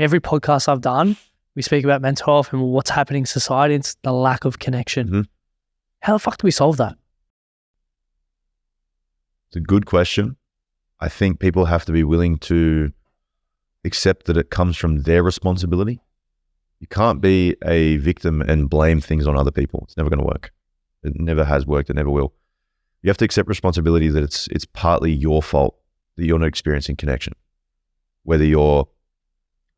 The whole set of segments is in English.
every podcast I've done, we speak about mental health and what's happening in society. It's the lack of connection. Mm-hmm. How the fuck do we solve that? It's a good question. I think people have to be willing to accept that it comes from their responsibility. You can't be a victim and blame things on other people. It's never going to work. It never has worked. It never will. You have to accept responsibility that it's partly your fault that you're not experiencing connection. Whether you're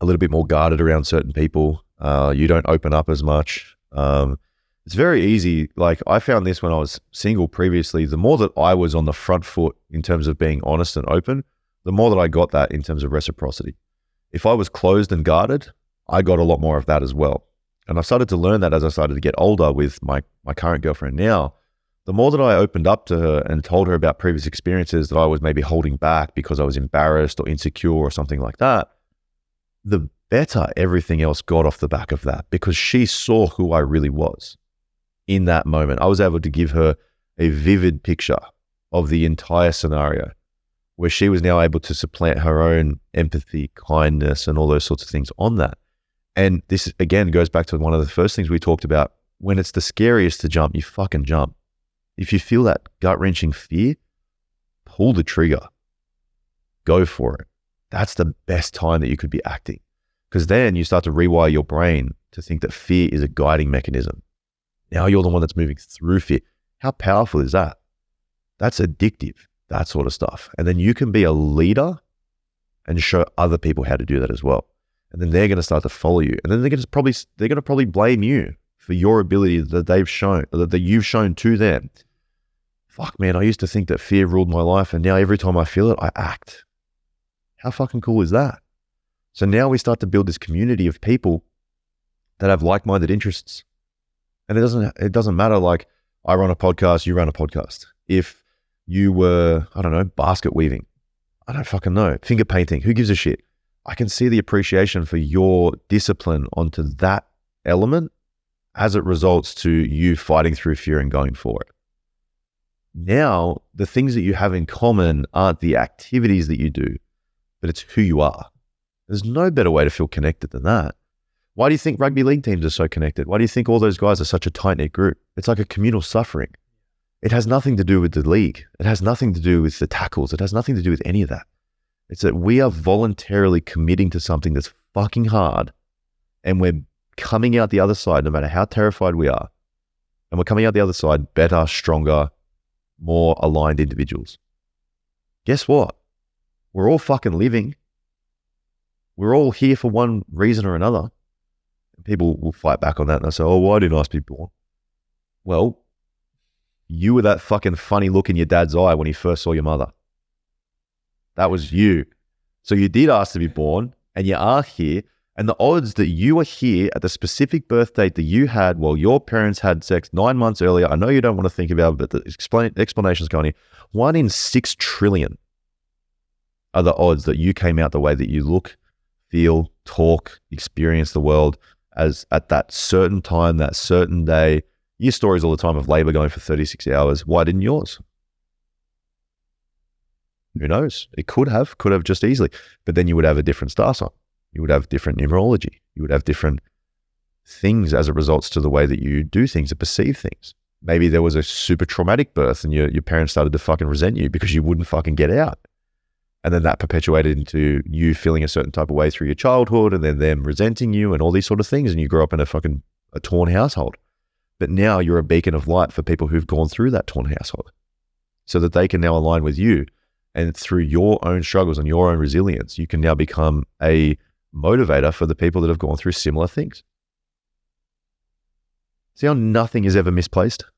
a little bit more guarded around certain people, you don't open up as much. It's very easy. Like I found this when I was single previously, the more that I was on the front foot in terms of being honest and open, the more that I got that in terms of reciprocity. If I was closed and guarded, I got a lot more of that as well. And I started to learn that as I started to get older with my current girlfriend now. The more that I opened up to her and told her about previous experiences that I was maybe holding back because I was embarrassed or insecure or something like that, the better everything else got off the back of that, because she saw who I really was in that moment. I was able to give her a vivid picture of the entire scenario where she was now able to supplant her own empathy, kindness, and all those sorts of things on that. And this, again, goes back to one of the first things we talked about. When it's the scariest to jump, you fucking jump. If you feel that gut-wrenching fear, pull the trigger. Go for it. That's the best time that you could be acting, because then you start to rewire your brain to think that fear is a guiding mechanism. Now you're the one that's moving through fear. How powerful is that? That's addictive, that sort of stuff. And then you can be a leader and show other people how to do that as well. And then they're going to start to follow you. And then they're going to probably blame you for your ability that they've shown, that you've shown to them. Fuck, man, I used to think that fear ruled my life, and now every time I feel it, I act. How fucking cool is that? So now we start to build this community of people that have like-minded interests. And it doesn't matter, like, I run a podcast, you run a podcast. If you were, I don't know, basket weaving, I don't fucking know, finger painting, who gives a shit? I can see the appreciation for your discipline onto that element as it results to you fighting through fear and going for it. Now, the things that you have in common aren't the activities that you do, but it's who you are. There's no better way to feel connected than that. Why do you think rugby league teams are so connected? Why do you think all those guys are such a tight-knit group? It's like a communal suffering. It has nothing to do with the league. It has nothing to do with the tackles. It has nothing to do with any of that. It's that we are voluntarily committing to something that's fucking hard, and we're coming out the other side, no matter how terrified we are, and we're coming out the other side better, stronger, more aligned individuals. Guess what? We're all fucking living. We're all here for one reason or another. People will fight back on that and they'll say, oh, why didn't I be born? Well, you were that fucking funny look in your dad's eye when he first saw your mother. That was you. So you did ask to be born, and you are here. And the odds that you are here at the specific birth date that you had while your parents had sex 9 months earlier, I know you don't want to think about it, but the explanation's going here. 1 in 6 trillion are the odds that you came out the way that you look, feel, talk, experience the world as at that certain time, that certain day. You hear stories all the time of labor going for 36 hours. Why didn't yours? Who knows? It could have just easily. But then you would have a different star sign. You would have different numerology. You would have different things as it results to the way that you do things and perceive things. Maybe there was a super traumatic birth and your parents started to fucking resent you because you wouldn't fucking get out. And then that perpetuated into you feeling a certain type of way through your childhood, and then them resenting you and all these sort of things. And you grew up in a torn household. But now you're a beacon of light for people who've gone through that torn household, so that they can now align with you. And through your own struggles and your own resilience, you can now become a motivator for the people that have gone through similar things. See how nothing is ever misplaced?